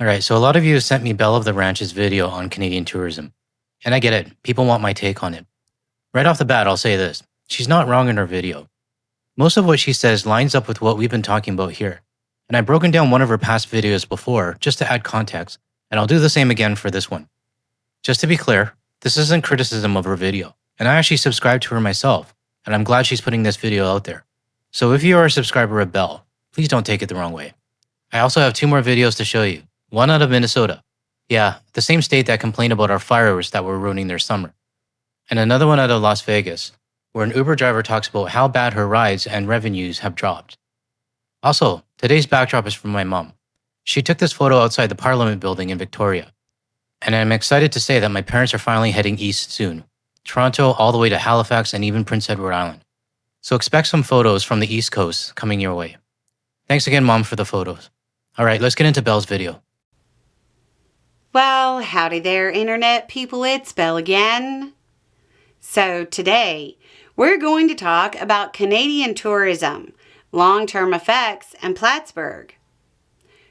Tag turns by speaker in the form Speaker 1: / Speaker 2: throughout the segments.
Speaker 1: Alright, so a lot of you have sent me Belle of the Ranch's video on Canadian tourism. And I get it, people want my take on it. Right off the bat, I'll say this. She's not wrong in her video. Most of what she says lines up with what we've been talking about here. And I've broken down one of her past videos before just to add context, and I'll do the same again for this one. Just to be clear, this isn't criticism of her video, and I actually subscribe to her myself, and I'm glad she's putting this video out there. So if you are a subscriber of Belle, please don't take it the wrong way. I also have 2 more videos to show you. One out of Minnesota. Yeah, the same state that complained about our fireworks that were ruining their summer. And another one out of Las Vegas, where an Uber driver talks about how bad her rides and revenues have dropped. Also, today's backdrop is from my mom. She took this photo outside the Parliament building in Victoria. And I'm excited to say that my parents are finally heading east soon. Toronto all the way to Halifax and even Prince Edward Island. So expect some photos from the East Coast coming your way. Thanks again, Mom, for the photos. Alright, let's get into Belle's video.
Speaker 2: Well, howdy there, Internet people, it's Belle again. So today, we're going to talk about Canadian tourism, long-term effects, and Plattsburgh.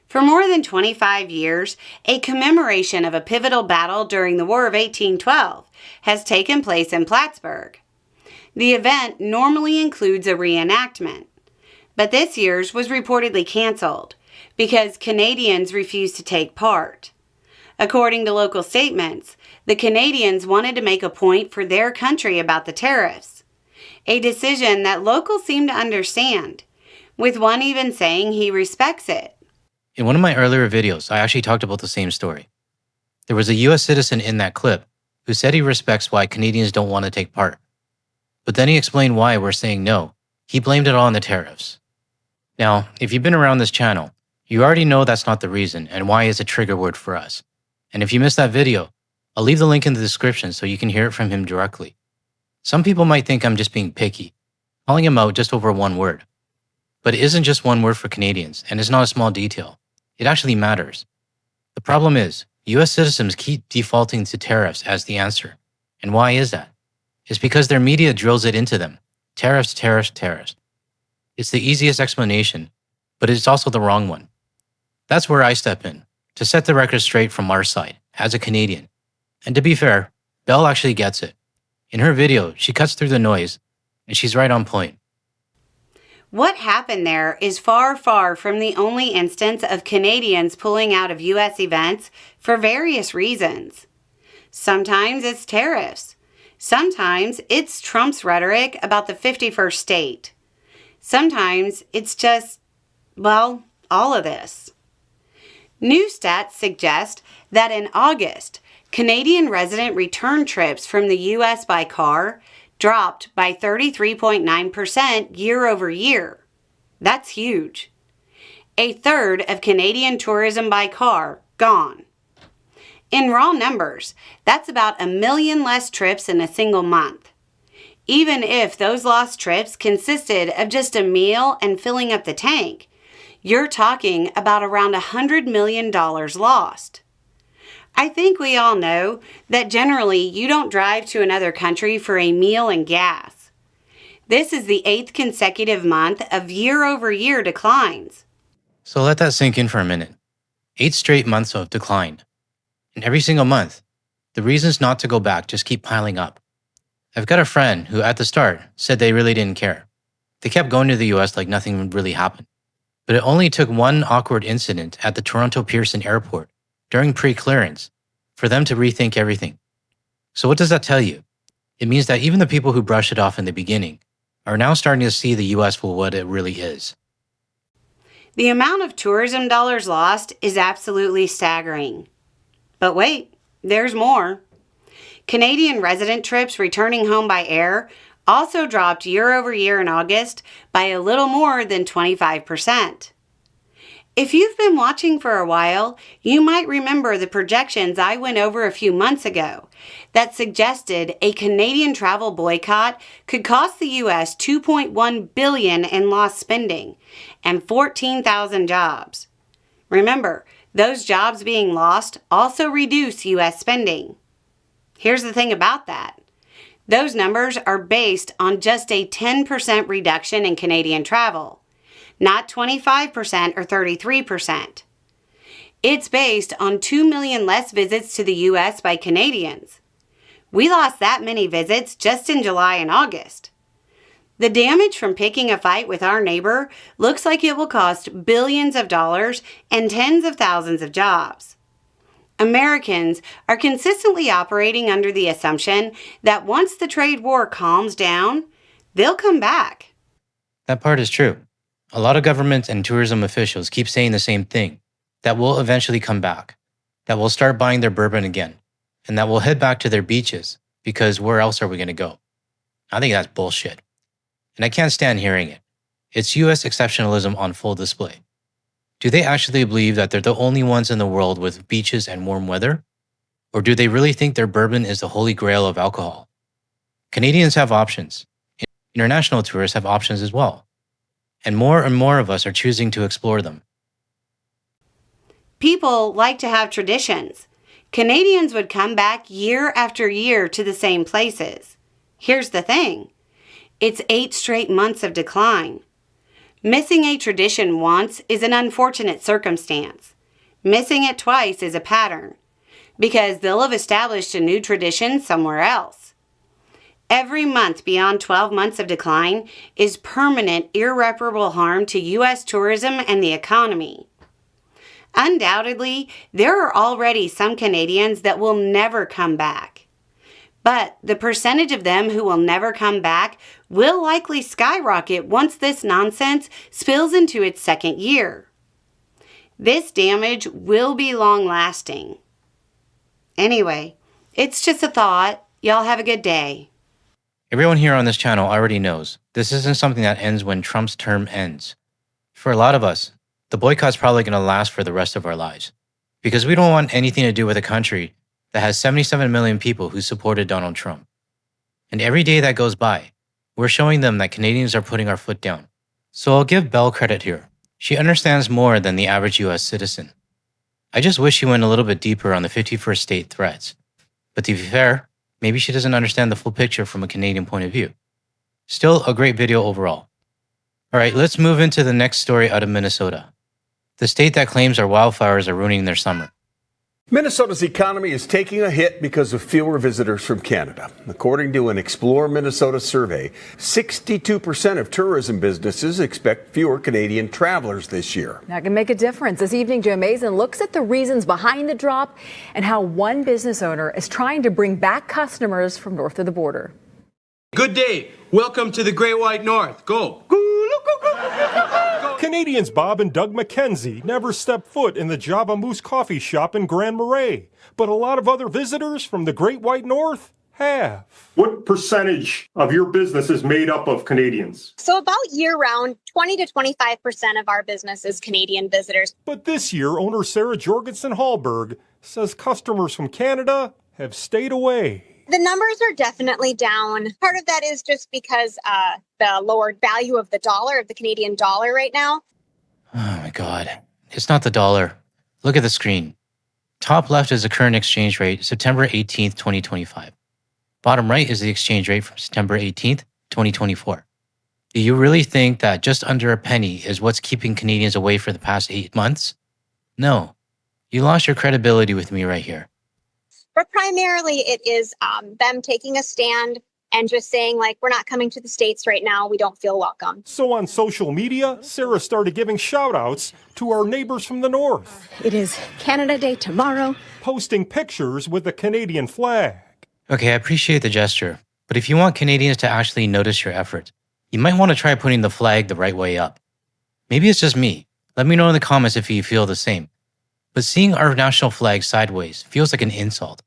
Speaker 2: For more than 25 years, a commemoration of a pivotal battle during the War of 1812 has taken place in Plattsburgh. The event normally includes a reenactment, but this year's was reportedly canceled because Canadians refused to take part. According to local statements, the Canadians wanted to make a point for their country about the tariffs, a decision that locals seem to understand, with one even saying he respects it.
Speaker 1: In one of my earlier videos, I actually talked about the same story. There was a US citizen in that clip who said he respects why Canadians don't want to take part. But then he explained why we're saying no. He blamed it all on the tariffs. Now, if you've been around this channel, you already know that's not the reason and why is a trigger word for us. And if you missed that video, I'll leave the link in the description so you can hear it from him directly. Some people might think I'm just being picky, calling him out just over one word. But it isn't just one word for Canadians, and it's not a small detail. It actually matters. The problem is, US citizens keep defaulting to tariffs as the answer. And why is that? It's because their media drills it into them. Tariffs, tariffs, tariffs. It's the easiest explanation, but it's also the wrong one. That's where I step in, to set the record straight from our side, as a Canadian. And to be fair, Belle actually gets it. In her video, she cuts through the noise, and she's right on point.
Speaker 2: What happened there is far, far from the only instance of Canadians pulling out of U.S. events for various reasons. Sometimes it's tariffs. Sometimes it's Trump's rhetoric about the 51st state. Sometimes it's just, well, all of this. New stats suggest that in August, Canadian resident return trips from the U.S. by car dropped by 33.9% year over year. That's huge. A third of Canadian tourism by car gone. In raw numbers, that's about 1 million less trips in a single month. Even if those lost trips consisted of just a meal and filling up the tank, you're talking about around $100 million lost. I think we all know that generally you don't drive to another country for a meal and gas. This is the 8th consecutive month of year-over-year declines.
Speaker 1: So let that sink in for a minute. 8 straight months of decline. And every single month, the reasons not to go back just keep piling up. I've got a friend who at the start said they really didn't care. They kept going to the US like nothing really happened. But it only took one awkward incident at the Toronto Pearson Airport during pre-clearance for them to rethink everything. So what does that tell you? It means that even the people who brushed it off in the beginning are now starting to see the US for what it really is.
Speaker 2: The amount of tourism dollars lost is absolutely staggering. But wait, there's more. Canadian resident trips returning home by air also dropped year over year in August by a little more than 25%. If you've been watching for a while, you might remember the projections I went over a few months ago that suggested a Canadian travel boycott could cost the U.S. $2.1 billion in lost spending and 14,000 jobs. Remember, those jobs being lost also reduce U.S. spending. Here's the thing about that. Those numbers are based on just a 10% reduction in Canadian travel, not 25% or 33%. It's based on 2 million less visits to the U.S. by Canadians. We lost that many visits just in July and August. The damage from picking a fight with our neighbor looks like it will cost billions of dollars and tens of thousands of jobs. Americans are consistently operating under the assumption that once the trade war calms down, they'll come back.
Speaker 1: That part is true. A lot of government and tourism officials keep saying the same thing, that we'll eventually come back, that we'll start buying their bourbon again, and that we'll head back to their beaches, because where else are we going to go? I think that's bullshit. And I can't stand hearing it. It's US exceptionalism on full display. Do they actually believe that they're the only ones in the world with beaches and warm weather? Or do they really think their bourbon is the holy grail of alcohol? Canadians have options. International tourists have options as well. And more of us are choosing to explore them.
Speaker 2: People like to have traditions. Canadians would come back year after year to the same places. Here's the thing. It's 8 straight months of decline. Missing a tradition once is an unfortunate circumstance. Missing it twice is a pattern, because they'll have established a new tradition somewhere else. Every month beyond 12 months of decline is permanent, irreparable harm to U.S. tourism and the economy. Undoubtedly, there are already some Canadians that will never come back. But the percentage of them who will never come back will likely skyrocket once this nonsense spills into its second year. This damage will be long-lasting. Anyway, it's just a thought. Y'all have a good day.
Speaker 1: Everyone here on this channel already knows this isn't something that ends when Trump's term ends. For a lot of us, the boycott's probably going to last for the rest of our lives, because we don't want anything to do with a country that has 77 million people who supported Donald Trump. And every day that goes by, we're showing them that Canadians are putting our foot down. So I'll give Belle credit here. She understands more than the average US citizen. I just wish she went a little bit deeper on the 51st state threats. But to be fair, maybe she doesn't understand the full picture from a Canadian point of view. Still a great video overall. Alright, let's move into the next story out of Minnesota. The state that claims our wildfires are ruining their summer.
Speaker 3: Minnesota's economy is taking a hit because of fewer visitors from Canada. According to an Explore Minnesota survey, 62% of tourism businesses expect fewer Canadian travelers this year.
Speaker 4: That can make a difference. This evening, Joe Mason looks at the reasons behind the drop and how one business owner is trying to bring back customers from north of the border.
Speaker 5: Good day. Welcome to the Great White North. Go.
Speaker 6: Canadians Bob and Doug McKenzie never stepped foot in the Java Moose coffee shop in Grand Marais, but a lot of other visitors from the Great White North have.
Speaker 7: What percentage of your business is made up of Canadians?
Speaker 8: So about year-round, 20 to 25% of our business is Canadian visitors.
Speaker 6: But this year, owner Sarah Jorgensen Hallberg says customers from Canada have stayed away.
Speaker 8: The numbers are definitely down. Part of that is just because the lower value of the dollar, of the Canadian dollar right now.
Speaker 1: Oh my God. It's not the dollar. Look at the screen. Top left is the current exchange rate, September 18th, 2025. Bottom right is the exchange rate from September 18th, 2024. Do you really think that just under a penny is what's keeping Canadians away for the past 8 months? No. You lost your credibility with me right here.
Speaker 8: But primarily it is them taking a stand and just saying, like, we're not coming to the States right now. We don't feel welcome.
Speaker 6: So on social media, Sarah started giving shout-outs to our neighbors from the north.
Speaker 9: It is Canada Day tomorrow.
Speaker 6: Posting pictures with the Canadian flag.
Speaker 1: Okay, I appreciate the gesture, but if you want Canadians to actually notice your effort, you might want to try putting the flag the right way up. Maybe it's just me. Let me know in the comments if you feel the same. But seeing our national flag sideways feels like an insult.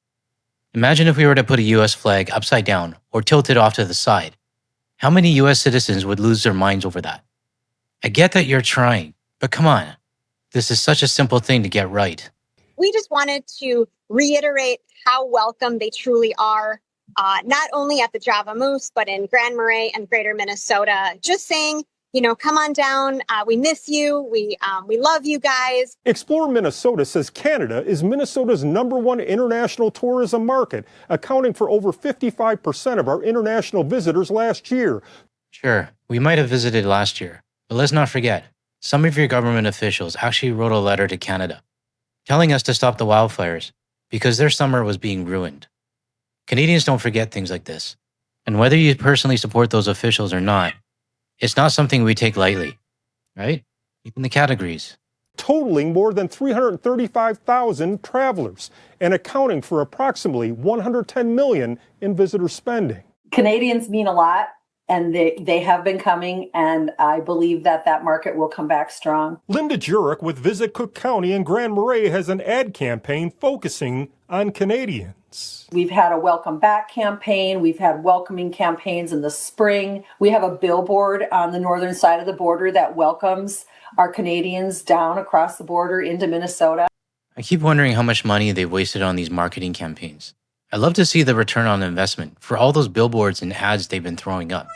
Speaker 1: Imagine if we were to put a US flag upside down or tilted off to the side. How many US citizens would lose their minds over that? I get that you're trying, but come on. This is such a simple thing to get right.
Speaker 8: We just wanted to reiterate how welcome they truly are, not only at the Java Moose, but in Grand Marais and Greater Minnesota. Just saying, come on down. We miss you. We love you guys.
Speaker 6: Explore Minnesota says Canada is Minnesota's #1 international tourism market, accounting for over 55% of our international visitors last year.
Speaker 1: Sure, we might have visited last year, but let's not forget, some of your government officials actually wrote a letter to Canada. telling us to stop the wildfires because their summer was being ruined. Canadians don't forget things like this. And whether you personally support those officials or not, it's not something we take lightly, right? Even the categories.
Speaker 6: Totaling more than 335,000 travelers and accounting for approximately $110 million in visitor spending.
Speaker 10: Canadians mean a lot, and they have been coming, and I believe that market will come back strong.
Speaker 6: Linda Jurek with Visit Cook County in Grand Marais has an ad campaign focusing on Canadians.
Speaker 10: We've had a welcome back campaign. We've had welcoming campaigns in the spring. We have a billboard on the northern side of the border that welcomes our Canadians down across the border into Minnesota.
Speaker 1: I keep wondering how much money they've wasted on these marketing campaigns. I'd love to see the return on investment for all those billboards and ads they've been throwing up.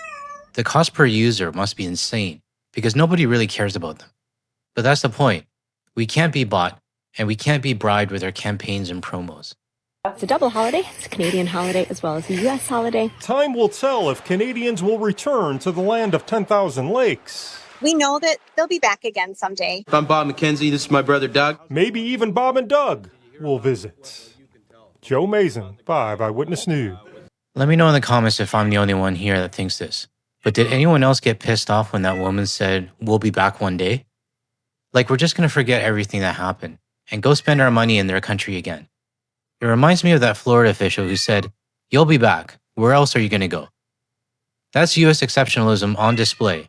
Speaker 1: The cost per user must be insane because nobody really cares about them. But that's the point. We can't be bought and we can't be bribed with our campaigns and promos.
Speaker 9: It's a double holiday. It's a Canadian holiday as well as a U.S. holiday.
Speaker 6: Time will tell if Canadians will return to the land of 10,000 lakes.
Speaker 8: We know that they'll be back again someday.
Speaker 5: I'm Bob McKenzie. This is my brother Doug.
Speaker 6: Maybe even Bob and Doug will visit. Joe Mason, 5 Eyewitness News.
Speaker 1: Let me know in the comments if I'm the only one here that thinks this. But did anyone else get pissed off when that woman said, "We'll be back one day"? Like we're just going to forget everything that happened and go spend our money in their country again. It reminds me of that Florida official who said, "You'll be back. Where else are you going to go?" That's US exceptionalism on display,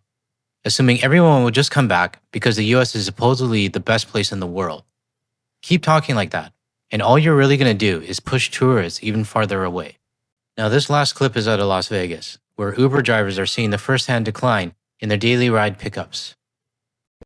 Speaker 1: assuming everyone will just come back because the US is supposedly the best place in the world. Keep talking like that, and all you're really going to do is push tourists even farther away. Now, this last clip is out of Las Vegas, where Uber drivers are seeing the first-hand decline in their daily ride pickups.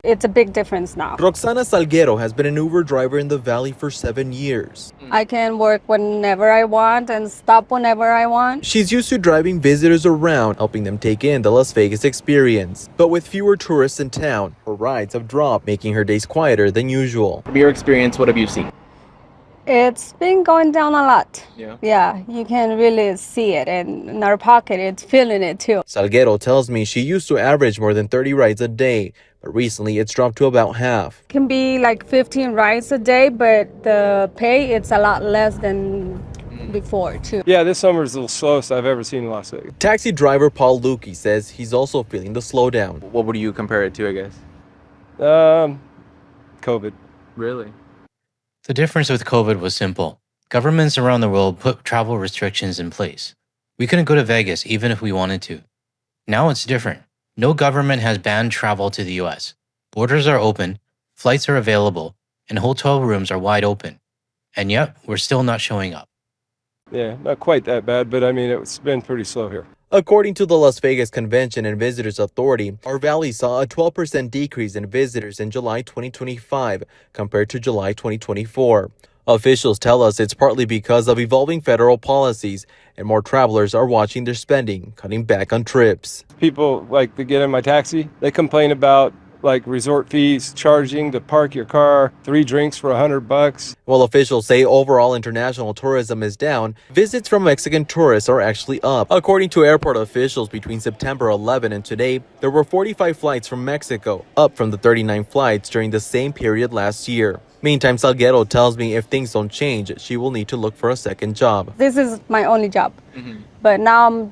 Speaker 11: It's a big difference now.
Speaker 12: Roxana Salguero has been an Uber driver in the Valley for 7 years.
Speaker 11: I can work whenever I want and stop whenever I want.
Speaker 12: She's used to driving visitors around, helping them take in the Las Vegas experience. But with fewer tourists in town, her rides have dropped, making her days quieter than usual.
Speaker 13: From your experience, what have you seen?
Speaker 11: It's been going down a lot.
Speaker 13: Yeah,
Speaker 11: you can really see it, and in our pocket, it's feeling it too.
Speaker 12: Salguero tells me she used to average more than 30 rides a day, but recently it's dropped to about half.
Speaker 11: Can be like 15 rides a day, but the pay, it's a lot less than before too.
Speaker 14: Yeah, this summer is the slowest I've ever seen in Las Vegas.
Speaker 12: Taxi driver Paul Lukey says he's also feeling the slowdown.
Speaker 13: What would you compare it to, I guess?
Speaker 14: COVID.
Speaker 13: Really?
Speaker 1: The difference with COVID was simple. Governments around the world put travel restrictions in place. We couldn't go to Vegas even if we wanted to. Now it's different. No government has banned travel to the US. Borders are open, flights are available, and hotel rooms are wide open. And yet, we're still not showing up.
Speaker 14: Yeah, not quite that bad, but I mean, it's been pretty slow here.
Speaker 12: According to the Las Vegas Convention and Visitors Authority, our valley saw a 12% decrease in visitors in July 2025 compared to July 2024. Officials tell us it's partly because of evolving federal policies and more travelers are watching their spending, cutting back on trips.
Speaker 14: People like to get in my taxi. They complain about like resort fees, charging to park your car, 3 drinks for $100.
Speaker 12: While officials say overall international tourism is down, visits from Mexican tourists are actually up. According to airport officials, between September 11 and today, there were 45 flights from Mexico, up from the 39 flights during the same period last year. Meantime, Salguero tells me if things don't change, she will need to look for a second job.
Speaker 11: This is my only job, but now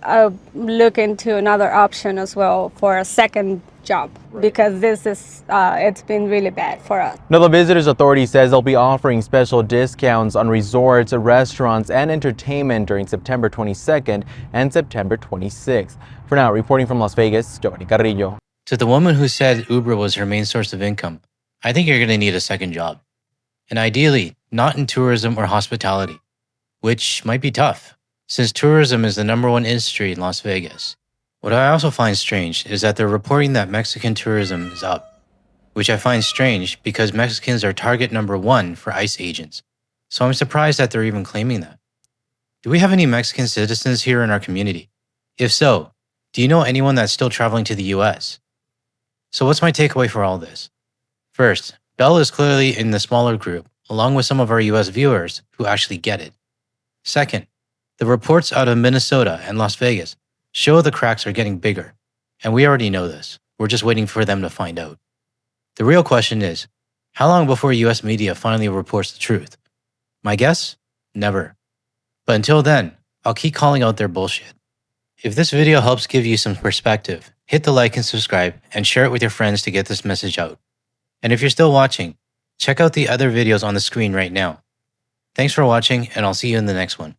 Speaker 11: I'm looking to another option as well for a second job because this is it's been really bad for us.
Speaker 12: Now, the Visitors Authority says they'll be offering special discounts on resorts, restaurants, and entertainment during September 22nd and September 26th. For now, reporting from Las Vegas, Giovanni Carrillo.
Speaker 1: To the woman who said Uber was her main source of income, I think you're going to need a second job. And ideally, not in tourism or hospitality, which might be tough, since tourism is the #1 industry in Las Vegas. What I also find strange is that they're reporting that Mexican tourism is up, which I find strange because Mexicans are target #1 for ICE agents. So I'm surprised that they're even claiming that. Do we have any Mexican citizens here in our community? If so, do you know anyone that's still traveling to the US? So what's my takeaway for all this? First, Belle is clearly in the smaller group, along with some of our US viewers who actually get it. Second, the reports out of Minnesota and Las Vegas show the cracks are getting bigger, and we already know this. We're just waiting for them to find out. The real question is, How long before US media finally reports the truth? My guess? Never. But until then, I'll keep calling out their bullshit. If this video helps give you some perspective, hit the like and subscribe and share it with your friends to get this message out. And if you're still watching, check out the other videos on the screen right now. Thanks for watching, and I'll see you in the next one.